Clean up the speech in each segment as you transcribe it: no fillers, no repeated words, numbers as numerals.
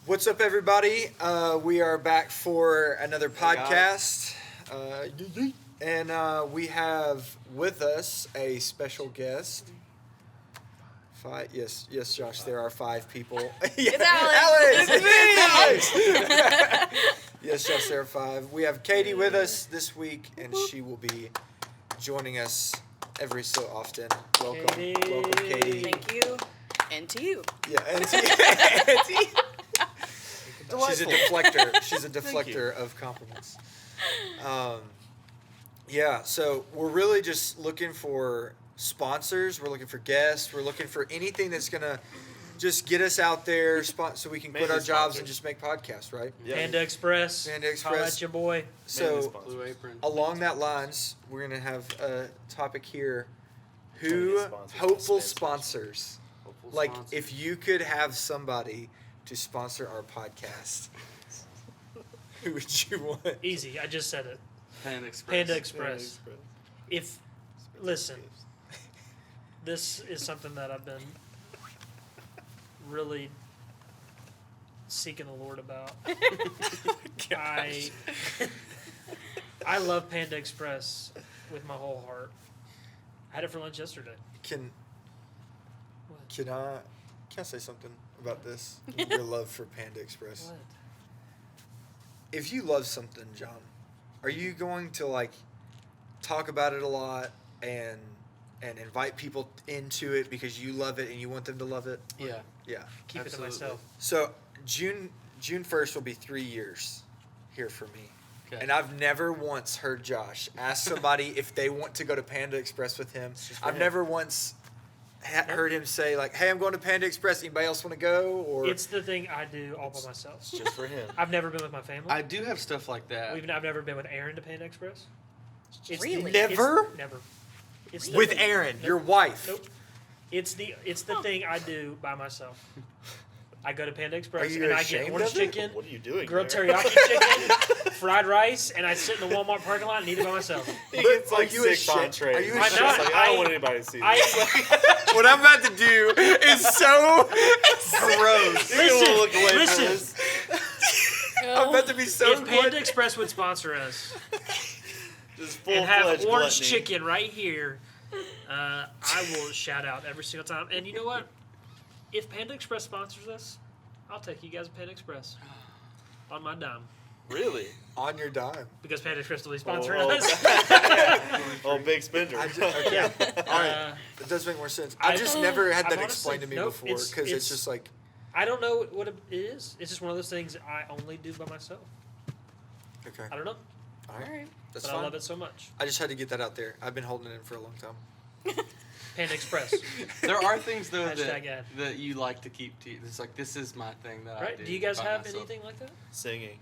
What's up, everybody? We are back for another podcast. And we have with us a special guest. Five, yes, Josh, there are 5 people. It's Alex! It's me! Alex! Yes, Josh, there are 5. We have Katie with us this week, and she will be joining us every so often. Welcome, Katie. Thank you. And to you. Yeah, and to you. She's a deflector. She's a deflector of compliments. Yeah, so we're really just looking for sponsors. We're looking for guests. We're looking for anything that's going to just get us out there so we can quit our jobs and just make podcasts, right? Yeah. Panda Express. Holla at your boy. So along that lines, we're going to have a topic here. Hopeful sponsors. Like, if you could have somebody to sponsor our podcast, who would you want? Easy. I just said it. Panda Express. Panda Express. Listen, this is something that I've been really seeking the Lord about. I love Panda Express with my whole heart. I had it for lunch yesterday. Can I say something about this? Your love for Panda Express. What? If you love something, John, are you going to talk about it a lot and invite people into it because you love it and you want them to love it? Yeah. Yeah. Keep it to myself. So June 1st will be 3 years here for me. Okay. And I've never once heard Josh ask somebody if they want to go to Panda Express with him. I've never once heard him say, hey, I'm going to Panda Express. Anybody else want to go? Or It's the thing I do all by myself. It's just for him. I've never been with my family. I do have stuff like that. I've never been with Aaron to Panda Express. Really? Never? Never. It's with the- Aaron, Nope. your wife. Nope. It's the thing I do by myself. I go to Panda Are Express you and I ashamed get orange of it? chicken, What are you doing? grilled there? teriyaki chicken, fried rice, and I sit in the Walmart parking lot and eat it by myself. He gets Are like you 6 ashamed? entrees. Are you He's just ashamed? like, I don't want anybody to see this. What I'm about to do is so gross. You're gonna look away from listen. this. I'm about to be so If Panda Express would sponsor us Just and have full-fledged orange gluttony. chicken right here, I will shout out every single time. And you know what? If Panda Express sponsors us, I'll take you guys to Panda Express on my dime Really? on your dime. because Panda Express will be sponsoring Oh. us. Oh, big spender. Okay. Yeah. All right. It does make more sense. I've just never had I've that honestly- explained to me nope, before because it's just like, I don't know what it is. It's just one of those things I only do by myself. okay, I don't know, all All right, right. that's but fine. I love it so much. I just had to get that out there. I've been holding it in for a long time. Panda Express, There are things though Hashtag ad. that you like to keep to. It's like this is my thing that I right? do. Do you guys by have myself. anything like that? Singing.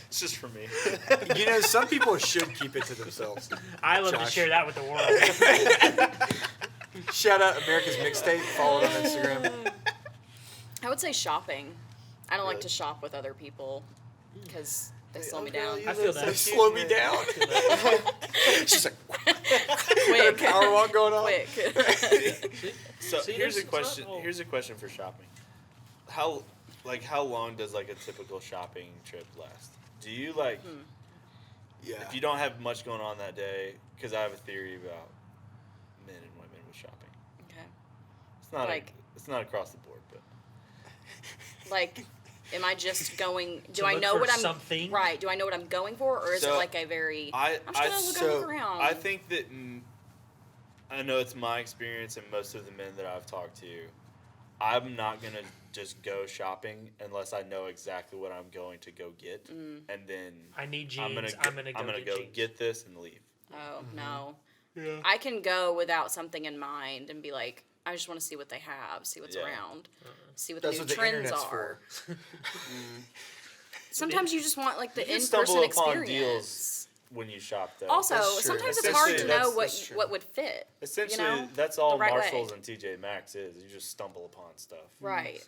It's just for me. You know, some people should keep it to themselves. I love to Josh. share that with the world. Shout out America's Mixtape. Follow it on Instagram. I would say shopping. I don't like Really? to shop with other people because they slow me down. I feel They that. slow me down. She's like, Quick. power walk going on. Quick. So See, here's a it's not question. all- Here's a question for shopping. How long does a typical shopping trip last? Do you Yeah. if you don't have much going on that day? Because I have a theory about men and women with shopping. Okay. It's not Like- it's not across the board, but Like, am I just going? Do To I look know for what I'm something? right? Do I know what I'm going for, or is it So, like a very? I I'm just gonna look around. I think that I know it's my experience and most of the men that I've talked to. I'm not gonna just go shopping unless I know exactly what I'm going to go get, and then I need jeans. I'm gonna go jeans. get this and leave. Oh no. Yeah. I can go without something in mind and be like, I just want to see what they have, see what's Yeah. around, see what That's the what new the trends internet's are. for. Sometimes you just want like the You can in-person stumble upon experience. deals when you shop, though. Also, That's true. sometimes it's hard to Essentially, know that's true. what would fit. Essentially, you know, that's all the right way. Marshalls and TJ Maxx is. You just stumble upon stuff. Right.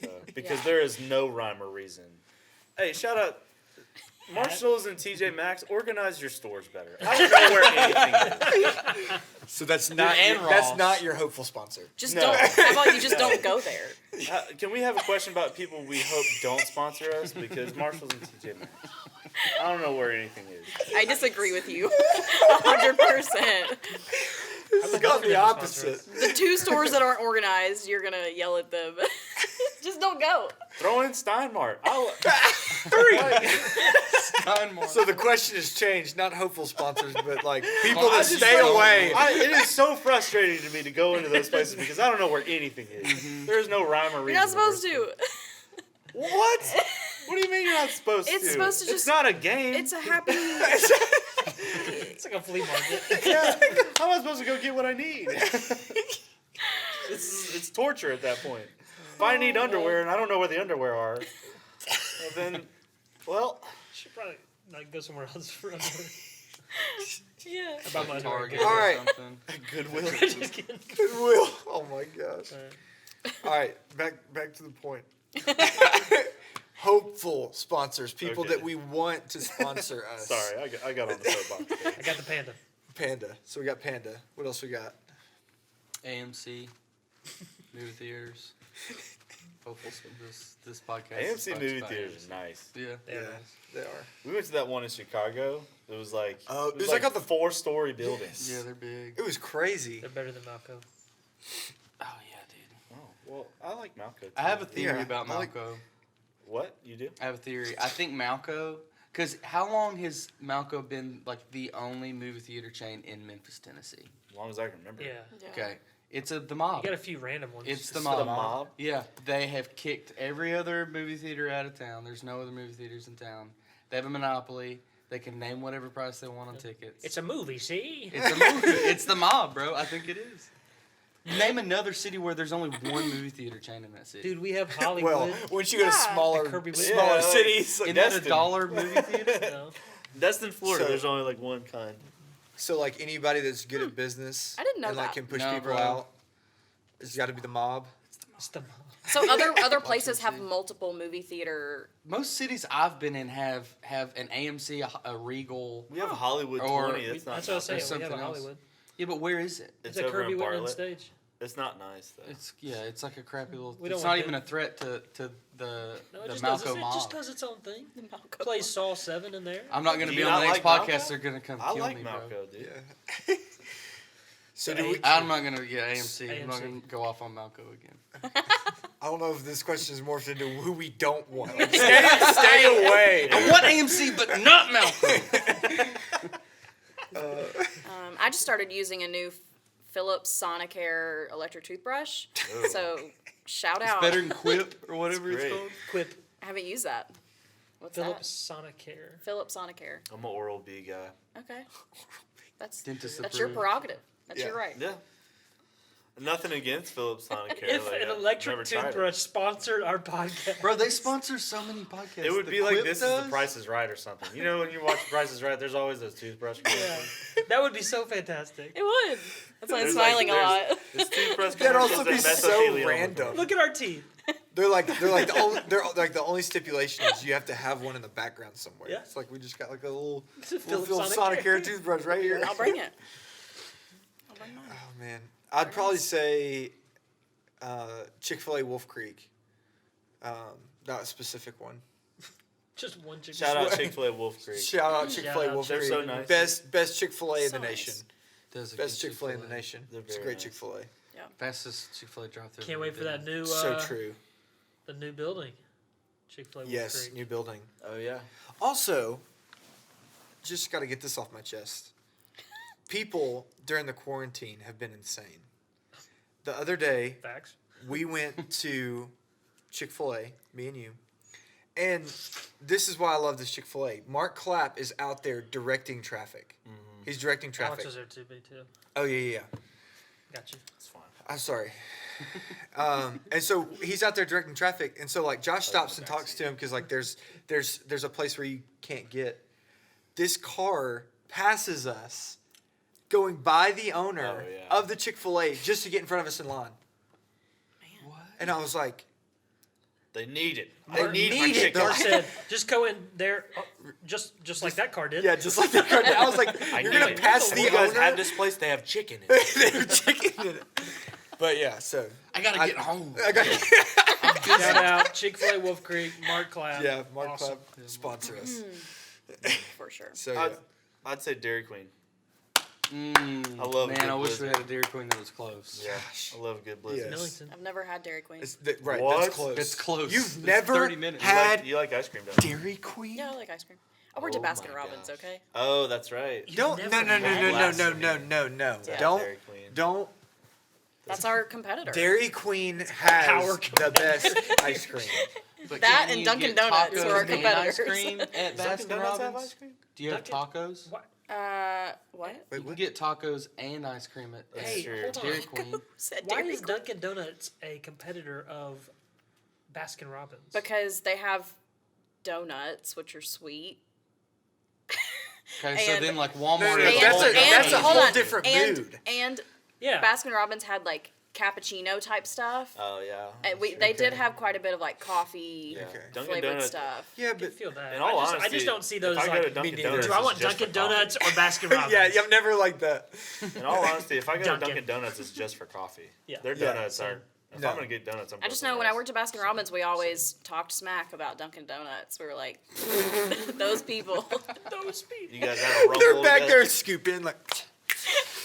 So, because Yeah. there is no rhyme or reason. Hey, shout out Marshalls and TJ Maxx, organize your stores better. I don't know where anything is. So that's not And that's Ross. not your hopeful sponsor. Just No. don't. How about you just don't go there? Can we have a question about people we hope don't sponsor us? Because Marshalls and TJ Maxx. I don't know where anything is. I disagree with you, 100%. It's got the opposite. The 2 stores that aren't organized, you're gonna yell at them. Just don't go. Throw in Steinmart. So the question has changed, not hopeful sponsors, but like people that I just stay don't- away. It is so frustrating to me to go into those places because I don't know where anything is. There's no rhyme or reason. You're not supposed to. What? What do you mean you're not supposed to? It's supposed to It's just- not a game. It's a happy. It's like a flea market. Yeah. How am I supposed to go get what I need? It's torture at that point. If I need underwear and I don't know where the underwear are, well then, well, Should probably like go somewhere else for underwear. Yeah. About my underwear. Target All or right. something. Goodwill. Just kidding. Goodwill. Oh my gosh. Alright. All right, back to the point. Hopeful sponsors, people Okay. that we want to sponsor us. Sorry, I got on the soapbox. I got the panda. Panda. So we got Panda. What else we got? AMC, movie theaters. Hopeful this podcast. is AMC brought movie by theaters AMC. is nice. Yeah. Yeah. They are. We went to that one in Chicago. It was like Oh, it was like like on a 4-story building. Yeah, they're big. It was crazy. They're better than Malco. Oh yeah, dude. Oh well, I like Malco. Too. I have a theory Yeah, about I like- Malco. What you do? I have a theory. I think Malco, because how long has Malco been like the only movie theater chain in Memphis, Tennessee? As long as I can remember. Yeah. Okay, it's the You mob. got a few random ones. It's the It's mob. the mob? Yeah, they have kicked every other movie theater out of town. There's no other movie theaters in town. They have a monopoly. They can name whatever price they want on tickets. It's a movie, see? It's a movie. It's the mob, bro. I think it is. Name another city where there's only one movie theater chain in that city. Dude, we have Hollywood. Well, once you go to Yeah. smaller, Like Kirby Wood. smaller Yeah, like- cities, Isn't Destin. that a dollar movie theater? No. Destin, Florida. So- there's only like one kind. so like anybody that's good at business, I didn't know and like that. can push No, people bro. out, it's got to be the mob. It's the So other places have see. multiple movie theater. Most cities I've been in have an AMC, a Regal. We have Hollywood Or- 20. That's not. That's what I was saying. There's We have a something else. Hollywood. Yeah, but where is it? It's It's a over Kirby in Woodland Bartlett. stage. It's not nice though. It's like a crappy little. We don't It's want not even that. a threat to the No, it the just, does, Malco it mob. just does its own thing. Malco. Plays Saw 7 in there. I'm not going Do to you be on not the next like podcast. Malco? They're going to come I kill like me, bro. Malco, dude. Yeah. So do we? I'm not going to AMC. I'm not AMC. going to go off on Malco again. I don't know if this question is morphed into who we don't want. Like, stay away. I want AMC, but not Malco. I just started using a new Philips Sonicare electric toothbrush. So shout out. Better than Quip or whatever It's it's great. called. Quip. I haven't used that. What's Philips Sonicare. that? Philips Sonicare. I'm an Oral B guy. Okay. That's Dentist that's your approved. prerogative. That's Yeah. your right. Yeah. Nothing against Philips Sonicare. If like, an I've electric never tried it. toothbrush sponsored our podcast. Bro, they sponsor so many podcasts. It would The be like Quip this does? is the Price is Right or something. You know when you watch Price is Right, there's always those toothbrush commercials. Yeah. That would be so fantastic. It would. That's why I'm There's smiling a lot. There's toothbrush That'd also commercials be and so mesothelioma random. commercials. Look at our teeth. They're like the only stipulation is you have to have one in the background somewhere. Yeah. It's like we just got like a little Philips Philips Sonicare. Sonicare toothbrush right here. I'll bring it. I'll bring mine. Oh man, I'd probably say Chick-fil-A Wolf Creek. Not a specific one. Just one chicken. Shout out Chick-fil-A Wolf Creek. Shout out Chick-fil-A out. Wolf They're Creek. so nice. Best Chick-fil-A in So the nation. nice. Does a Best good Chick-fil-A in the nation. They're It's a very great nice. Chick-fil-A. Fastest Chick-fil-A drive-through. Can't wait for that new So true. the new building. Chick-fil-A Wolf Yes, Creek. new building. Oh yeah. Also, just got to get this off my chest. People during the quarantine have been insane. The other day, Facts. we went to Chick-fil-A, me and you, and this is why I love this Chick-fil-A. Mark Clapp is out there directing traffic. He's directing Alex traffic. was there too, big too. Oh yeah. Got you. It's fine. I'm sorry. And so he's out there directing traffic, and so like Josh stops and talks to him because like there's a place where you can't get. This car passes us, going by the owner Oh, yeah. of the Chick-fil-A just to get in front of us in line. What? And I was like, They need it. Mark- They need my need it, chicken. though. Mark said, just go in there, just like that car did. Yeah, just like that card. I was like, I you're need gonna it. pass the You guys owner. have this place. They have chicken in it. They have chicken in it. But yeah, so I gotta get home. I got Shout out Chick-fil-A Wolf Creek, Mark Clapp. yeah. Mark Awesome. Clapp sponsor us. For sure. So yeah. I'd say Dairy Queen. I love a Man, good I wish we blizzard. had a Dairy Queen that was close. Yeah, I love a good blizzard. Yes. Millington. I've never had Dairy Queen. Right, What? that's close. It's close. You've It's never 30 minutes. had You like ice cream, don't you? Dairy Queen? Yeah, I like ice cream. I worked at Oh my Baskin Robbins, gosh. okay? Oh, that's right. Don't You've no no never no had no no no blasphemy. no no Yeah. don't Dairy Queen. don't That's our competitor. Dairy Queen Power has the best ice cream. But That can and you Dunkin' get Donuts tacos were our and competitors. Ice cream at Does Dunkin' Baskin Donuts have Robbins? ice cream? Do you have Dunkin'? tacos? What? What? Wait, You can what? get tacos and ice cream at That's Hey, true. hold on. Dairy Queen. Said Why Dairy is Queen. Dunkin' Donuts a competitor of Baskin Robbins? Because they have donuts, which are sweet. Okay, so And- then like No, Walmart. no, is that's all a- that's a Dunkin'. whole hold on. different and, mood. And yeah. Baskin Robbins had like cappuccino type stuff. Oh yeah. And they did have quite a bit of like coffee Yeah. Dunkin' flavored Donuts. stuff. Yeah, I can but feel that. In all I honesty, just don't see those if I go to like. Dunkin' neither. Donuts, Do I want it's just Dunkin' for coffee. Donuts or Baskin Robbins? yeah, I've never liked that. In all honesty, if I go to Dunkin'. Dunkin' Donuts, it's just for coffee. Yeah. Their Yeah, donuts same. are. If No. I'm gonna get donuts, I'm. I just going know when I somewhere worked at Baskin Robbins, we always talked smack about Dunkin' Donuts. We were like, those people. Those else. people. You guys have a rumble. They're back together? there scooping like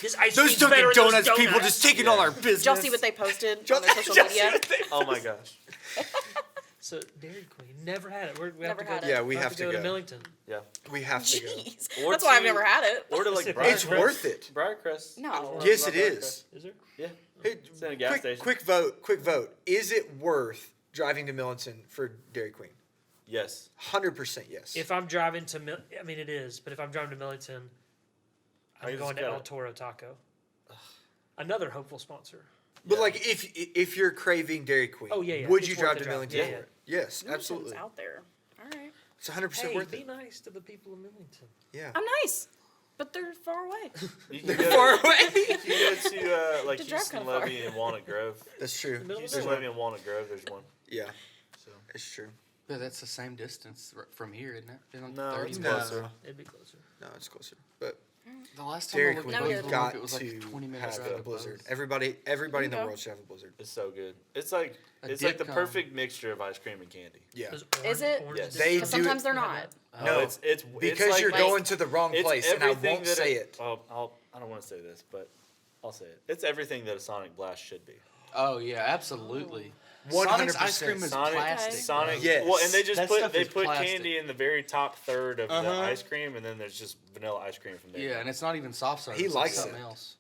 This ice those cream's better Dunkin' than Donuts those people donuts. just taking Yeah. all our business. Did y'all see what they posted on Just- their social just see media? what they Oh my gosh. So Dairy Queen, never had it. We have Never to go. had it. Yeah, we we'll have to go to go. Millington. Yeah. We have to go. Jeez. Or That's why I've to- never had it. Or to like It's It's Briarcrest. worth it. Briarcrest. No. Yes, it Briarcrest. is. Is there? Yeah. Hey, It's in a gas station. quick vote. Is it worth driving to Millington for Dairy Queen? Yes. 100% yes. If I'm driving to, I mean it is, but if I'm driving to Millington, I I'm just going to gotta- El Toro Taco. Another hopeful sponsor. But Yeah. like, if you're craving Dairy Queen, Oh, yeah, yeah. would It's you worth drive the to drive. Millington Yeah, for yeah. it? Yes, Millington's absolutely. out there. All right. It's 100% Hey, worth be it. nice to the people of Millington. Yeah. I'm nice, but they're far away. You can go Far to, away. you can go to like To drive Houston kinda far. Levy and Walnut Grove. That's true. middle of Houston nowhere. Levy and Walnut Grove, there's one. Yeah, So. it's true. Yeah, that's the same distance from here, isn't it? Isn't it No, 30 it's minutes? closer. It'd be closer. No, it's closer. But The last time Dairy I looked Queen, No, at you're we've Bozeman, got it was like to 20 minutes have drive a to blizzard. both. Everybody in the Okay. world should have a blizzard. It's so good. It's like A it's like dip the cone. perfect mixture of ice cream and candy. Yeah. Those Is it? orange Yes. They Because do it- sometimes they're You have not. that? No, it's because like, you're like- going to the wrong it's place, and I everything won't that say it. I don't want to say this, but I'll say it. It's everything that a Sonic Blast should be. Oh yeah, absolutely. 100%. Sonic's ice cream is Sonic, plastic. Sonic. Yes. Well, and they just That put stuff is put plastic. candy in the very top third of the Uh-huh. ice cream, and then there's just vanilla ice cream from there. Yeah, and it's not even soft serve. He it's like likes something it. else.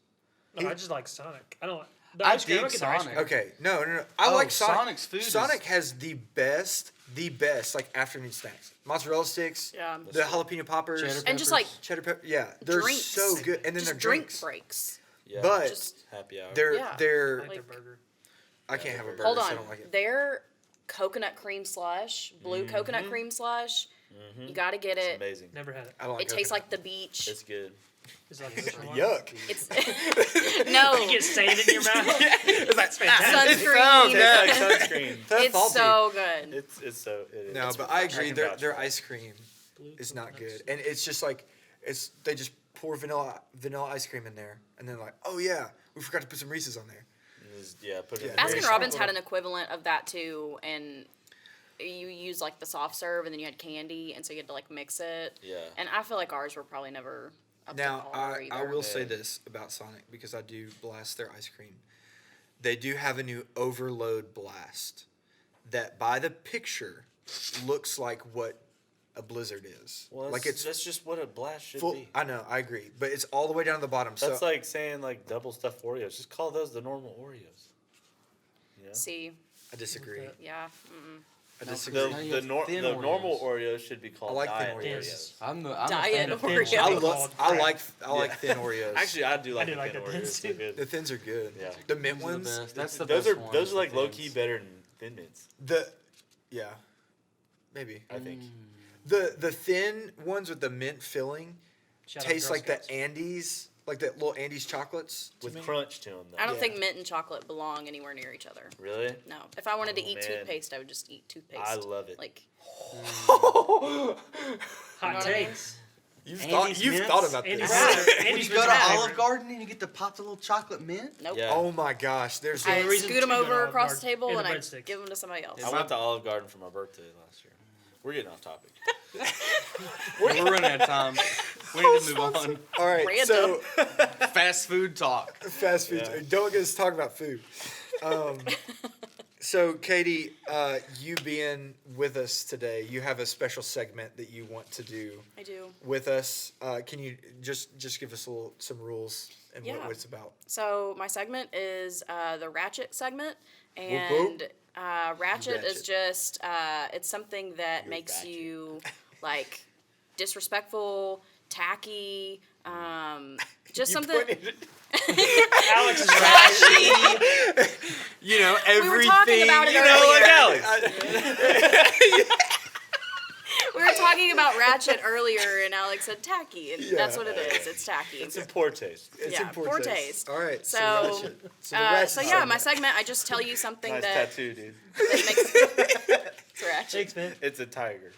No, I just like Sonic. I don't. The I ice cream, dig don't get the ice Sonic. cream. Okay, no. I Oh, like Sonic. Sonic's food is- Sonic has the best like afternoon snacks. Mozzarella sticks, Yeah. the jalapeno poppers, Cheddar And just like cheddar pepper. Yeah, they're drinks. so good. And then just they're drink drinks. breaks. Yeah. But Just happy hour. they're Yeah. I they're like their Like- burger. I can't have a burger. Hold so I on. don't like it. Their coconut cream slush, blue coconut cream slush. You got to get It's it. amazing. Never had it. I don't like It tastes coconut. like the beach. It's good. Is it like a different one? Yuck. It's no. You get sand in your mouth. It's like fantastic. Sunscreen. Yeah, sunscreen. That's It's salty. so good. It's so. It is. No, It's but I agree. can Their vouch their for it. ice cream Blue is not coconuts. good, and it's just like they just pour vanilla ice cream in there, and then like, oh yeah, we forgot to put some Reese's on there. Yeah, put it. Yeah. in Very Baskin very Robbins small had an equivalent of that too, and you use like the soft serve, and then you had candy, and so you had to like mix it. Yeah. And I feel like ours were probably never up Now to par I either. will say Yeah. this about Sonic because I do blast their ice cream. They do have a new overload blast that by the picture looks like what a blizzard is. Well, like it's that's just what a blast should full. be. I know, I agree, but it's all the way down to the bottom. That's so like saying like double stuffed Oreos. Just call those the normal Oreos. You know? See, I disagree. Okay. yeah. I No, disagree. Now you The have thin normal Oreos. Oreos should be called I like thin diet Oreos. Oreos. I'm Diet a fan of thin Oreo. I Called love. I crap. like. I like Yeah. thin Oreos. Actually, I do like do the like thin the Oreos. thins, They're too. good. the thins are good. Yeah. The mint Those are the ones. best. That's the those best are ones, those are the like low thins. key better than Thin Mints. Yeah, maybe. I think. The thin ones with the mint filling Shout out taste Girl like the Scouts. Andes like that little Andy's chocolates with crunch to them. Though. I don't think mint and chocolate belong anywhere near each other. Really? No. If I wanted to eat man. toothpaste, I would just eat toothpaste. I love it. Like, Hot what I mean? takes. You've Andy's mints? thought about Andy's this. mints. When Andy's you go to mints are Olive favorite. Garden and you get the popped little chocolate mint. Nope. Yeah. Oh my gosh, there's I only reason scoot them to go to over Olive across Garden the table and and the I breadsticks. give them to somebody else. I went to Olive Garden for my birthday last year. We're getting off topic. We're running out of time. We need to move on. all right. Random. So Fast food talk. fast food. Yeah. Don't get us talking about food. So Katie, you being with us today, you have a special segment that you want to do I do. with us. Can you just give us some rules and Yeah. what it's about? So my segment is the Ratchet segment, whoop. and Ratchet is Ratchet. just it's something that You're makes ratchet. you like disrespectful, tacky, just You something. pointed- Alex is Trashy. You know We everything. were talking about it you know, earlier. like Alex. We were talking about Ratchet earlier, and Alex said tacky, and Yeah. that's what it is. It's tacky. It's in poor taste. It's Yeah, in poor poor taste. taste. All right. So, ratchet. So, the ratchet so yeah, segment. my segment, I just tell you something Nice that, tattoo, dude. that makes it's Ratchet. Thanks, man. It's a tiger.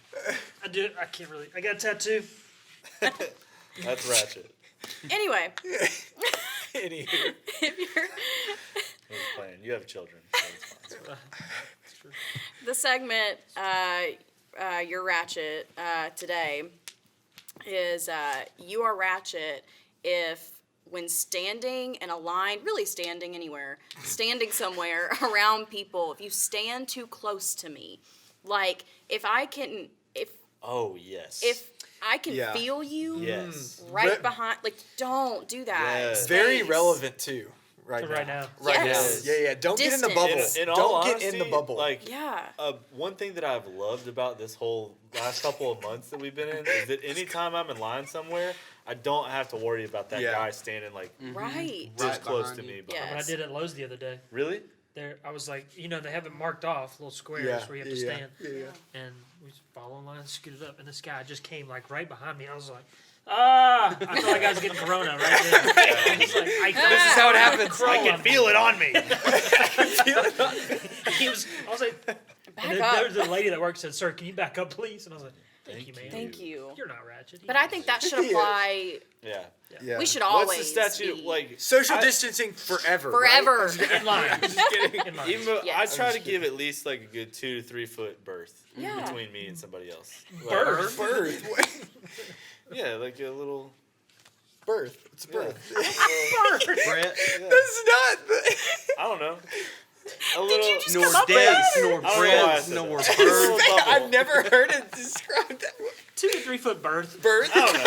I do. I can't really. I got a tattoo. That's ratchet. Anyway, Anywho. if you're I was playing. You have children. So it's fine. the segment, your Ratchet today is you are Ratchet if when standing in a line, really standing anywhere, standing somewhere around people, if you stand too close to me, like if I can Yeah. feel you Yes. right But- behind, like don't do that. Yes. Very Space. relevant too. Right To now. right now. Right Yes. now. Yeah. Don't get in the Distance. bubble. In all Don't honesty, get in the bubble. Like, Yeah. one thing that I've loved about this whole last couple of months that we've been in is that anytime I'm in line somewhere, I don't have to worry about that Yeah. guy standing like Right. this Right close behind to you. me. Yeah. When I did at Lowe's the other day, Really? there I was like, they have it marked off, little squares where you have to stand, Yeah. and we just follow in line, scooted up, and this guy just came like right behind me. I was like, I felt like I was getting corona right there. I was like, This is how it happens. I can feel it on me. I was like, Back and up. there was a lady that worked said, "Sir, can you back up, please?" And I was like, "Thank you, man. Thank you. You're not ratchet." But I think that should apply. Yeah. Yeah. We should always What's the statute be like? Social I- distancing forever. forever. in line. Just kidding. In line. Even though I Yes. try to give at least like a good 2 to 3 foot berth Yeah. between me and somebody else. Like, Birth? Birth. Yeah, like a little. Birth. It's Yeah. birth. Brett, This is not. I don't know. A Did little. you just nor come up with days, that? nor I don't know why I bread, said nor that. bird. I've never heard it described that way. 2 to 3 foot birth. Birth. I don't know.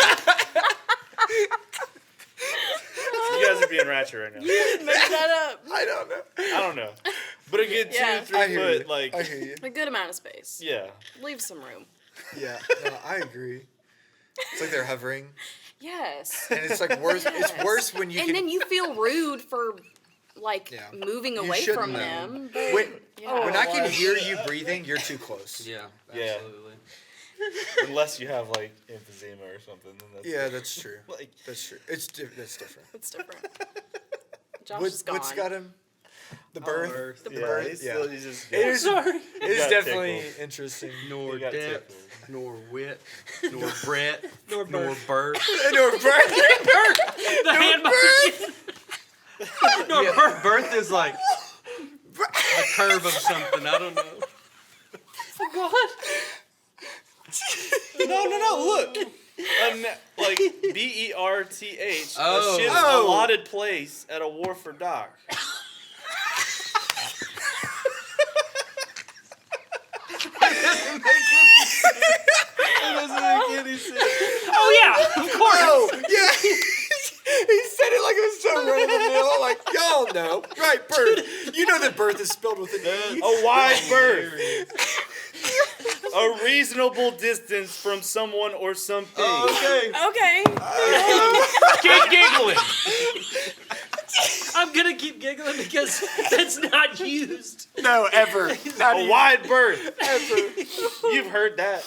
You guys are being ratchet right now. Make that up. I don't know. I don't know. But a good 2 Yeah. to 3 I hear foot, you. like. I hear you. A good amount of space. Yeah. Leave some room. Yeah. No, I agree. It's like they're hovering, Yes. and it's like worse. It's Yes. worse when you And can. then you feel rude for like Yeah. moving You away shouldn't from though. them. But, when, yeah. when I can hear you breathing, you're too close. Yeah, Yeah. absolutely. Unless you have like emphysema or something. Then that's Yeah, that's true. Like, That's true. That's different. It's different. Josh is gone. What's got him? The birth. The yeah, birth. he's Yeah. still, he's just. It is. Sorry. It is got definitely tickled. interesting. Nor He got depth, tickled. nor wit, nor Brett, Nor nor birth. bird. No, birth. The hand motion. Nor Yeah, birth. birth is like a curve of something. I don't know. No. Look. Like BERTH. Oh. A ship's Oh. allotted place at a wharf or dock. It doesn't make any sense. Oh yeah, of course. Oh, yeah. He said it like it was so right in the middle. Like, y'all know. Right, birth. You know that birth is spelled with an E. A wide berth. A reasonable distance from someone or something. Okay. Okay. Keep giggling. I'm gonna keep giggling because that's not used. No, ever. Not A even wide berth. ever. You've heard that.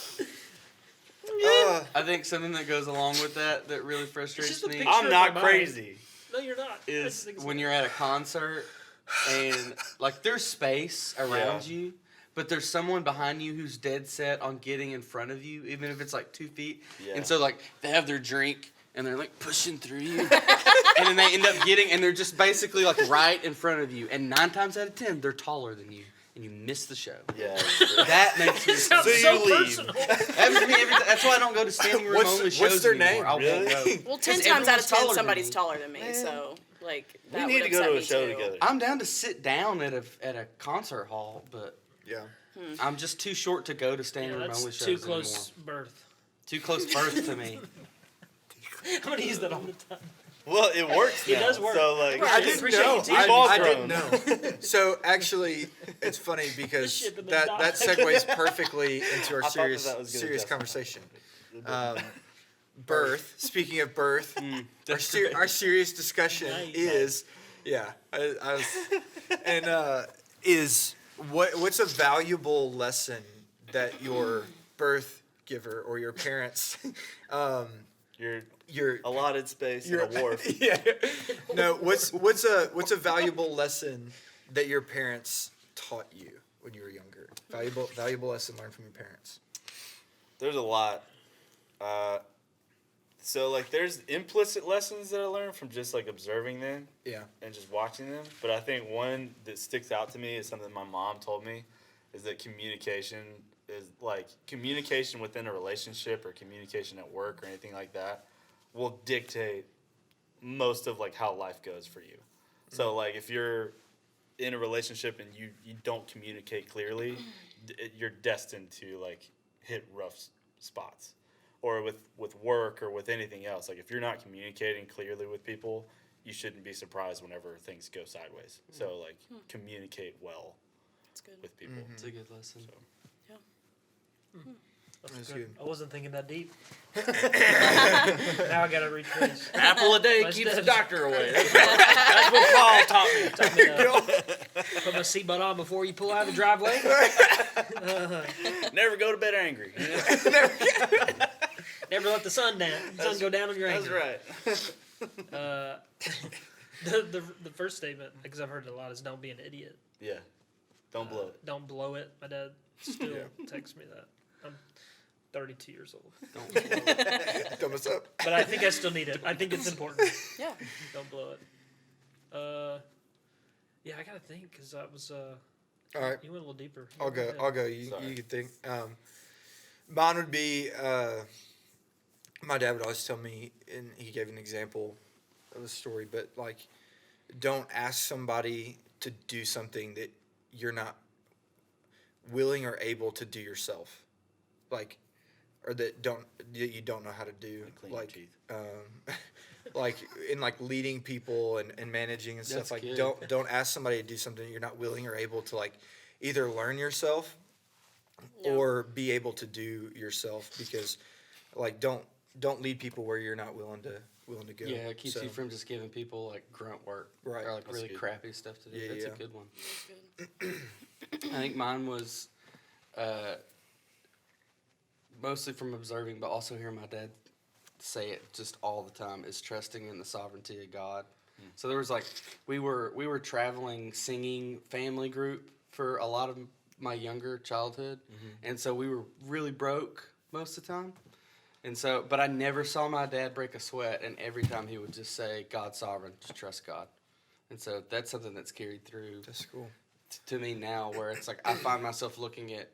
I think something that goes along with that really frustrates just a me picture. I'm not my mind. crazy. No, you're not. I just is think it's when funny. you're at a concert and like there's space around you, but there's someone behind you who's dead set on getting in front of you, even if it's like 2 feet. Yeah. And so like they have their drink and they're like pushing through you, and then they end up and they're just basically like right in front of you. And 9 times out of 10, they're taller than you, and you miss the show. Yeah. That makes me. It sounds So so you leave. personal. Happens to me every time. That's why I don't go to standing room only shows what's their anymore. name? I won't Really? go. Well, 10 'Cause times out of everyone's 10, taller than somebody's me. taller than me. So, like, We that need would to go upset to a me show too. together. I'm down to sit down at a concert hall, but Yeah. I'm just too short to go to standing Yeah, room that's only shows too close anymore. birth. Too close birth to me. I'm gonna use that all the time. Well, it works now. It does work. So, like, Right. I I didn't appreciate know. you teaching I me. didn't know. So actually, it's funny because ship in the that dock. segues perfectly into our I thought serious that was gonna serious just- conversation. Birth. Speaking of birth, That's our serious discussion Nice. is, is what's a valuable lesson that your birth giver or your parents, your allotted space in a wharf. yeah. No, what's a valuable lesson that your parents taught you when you were younger? Valuable lesson learned from your parents. There's a lot. So, like, there's implicit lessons that I learned from just, like, observing them Yeah. and just watching them. But I think one that sticks out to me is something my mom told me, is that communication within a relationship or communication at work or anything like that will dictate most of, like, how life goes for you. So, like, if you're in a relationship and you don't communicate clearly, you're destined to, like, hit rough spots. Or with work or with anything else. Like, if you're not communicating clearly with people, you shouldn't be surprised whenever things go sideways. So, like, communicate well That's good. with people. It's a good lesson. Yeah. That's Good. good. I wasn't thinking that deep. Now I gotta rephrase. Apple a day Let's keeps do the it. doctor away. That's what Paul taught me. Taught me to put my seatbelt on before you pull out of the driveway. Never go to bed angry. Never let the sun go down on your That's anger. right. The first statement, because I've heard it a lot, is don't be an idiot. Yeah. Don't blow it. Don't blow it. My dad still Yeah. texts me that. I'm 32 years old. Thumbs up. But I think I still need it. I think it's important. Yeah. Don't blow it. Yeah, I gotta think, because that was, All right. you went a little deeper. I'll go. You Sorry. can think. Mine would be. My dad would always tell me, and he gave an example of a story, but like, don't ask somebody to do something that you're not willing or able to do yourself, like, or that you don't know how to do, Clean your like, teeth. like in like leading people and managing and stuff. That's Like, good. don't ask somebody to do something you're not willing or able to, like, either learn yourself Yeah. or be able to do yourself, because like don't lead people where you're not willing to go. Yeah, it keeps So, you from just giving people like grunt work, Right. Or like That's really good. crappy stuff to do. Yeah, That's yeah. a good one. That's good. I think mine was mostly from observing, but also hearing my dad say it just all the time, is trusting in the sovereignty of God. So there was like we were traveling singing family group for a lot of my younger childhood, and so we were really broke most of the time. And so, but I never saw my dad break a sweat, and every time he would just say, "God's sovereign, just trust God." And so that's something that's carried through that's cool. to me now, where it's like I find myself looking at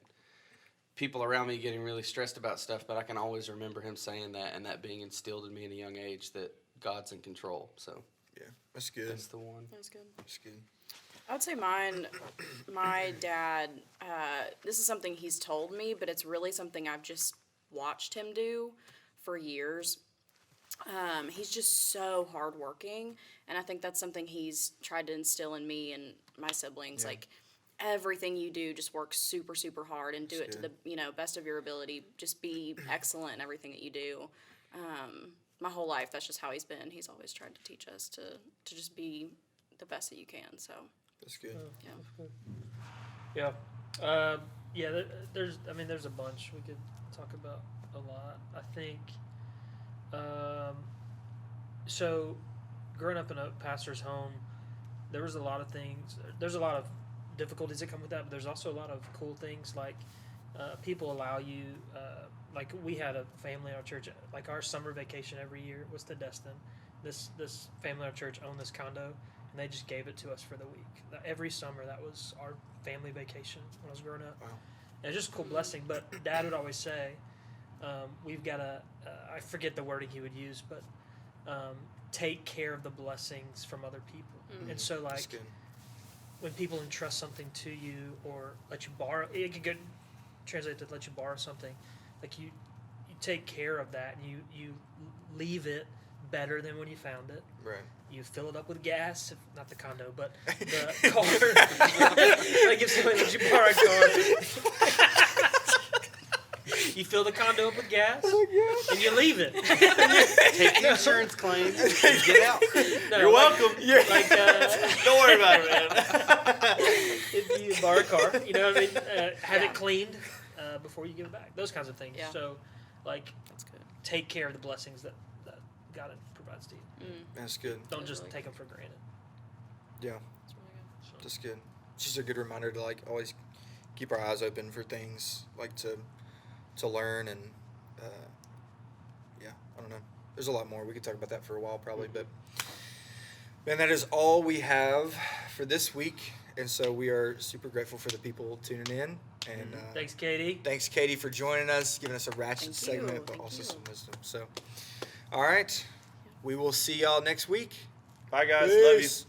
people around me getting really stressed about stuff, but I can always remember him saying that, and that being instilled in me in a young age, that God's in control. So Yeah, that's good. that's the one. That's good. That's good. I would say mine, my dad, this is something he's told me, but it's really something I've just watched him do for years. He's just so hardworking, and I think that's something he's tried to instill in me and my siblings. Yeah. Like, everything you do, just work super, super hard and do That's it to the best of your ability. Just be excellent in everything that you do. My whole life, that's just how he's been. He's always tried to teach us to just be the best that you can. So, That's good. Yeah. Yeah. There's a bunch we could talk about. a lot. I think. So, growing up in a pastor's home, there was a lot of things. There's a lot of difficulties that come with that, but there's also a lot of cool things like people allow you. Like we had a family in our church. Like our summer vacation every year was to Destin. This family in our church owned this condo, and they just gave it to us for the week. Every summer, that was our family vacation when I was growing up. Wow. And it's just a cool blessing. But Dad would always say, we've got to, I forget the wording he would use, but take care of the blessings from other people. Mm-hmm. And so, That's like, good. when people entrust something to you or let you borrow, it could get translated to let you borrow something. Like, you take care of that, and you leave it better than when you found it. Right. You fill it up with gas, not the condo, but the car. Like if somebody lets you borrow a car, you fill the condo up with gas, and you leave it. Take the insurance claim and get out. No, You're welcome. Like, Don't worry about it, man. if you borrow a car, you know what I mean? Have Yeah. it cleaned before you give it back. Those kinds of things. Yeah. So, like, That's good. take care of the blessings that God provides to you. That's good. Don't That's just really take them for granted. Yeah, That's really good. So. that's good. It's just a good reminder to like always keep our eyes open for things like to learn and yeah, I don't know. There's a lot more. We could talk about that for a while probably, but man, that is all we have for this week. And so we are super grateful for the people tuning in. And Thanks, Katie. thanks, Katie, for joining us, giving us a ratchet Thank you. segment, but Thank also you. some wisdom. So, all right, we will see y'all next week. Bye, guys. Love you. Peace.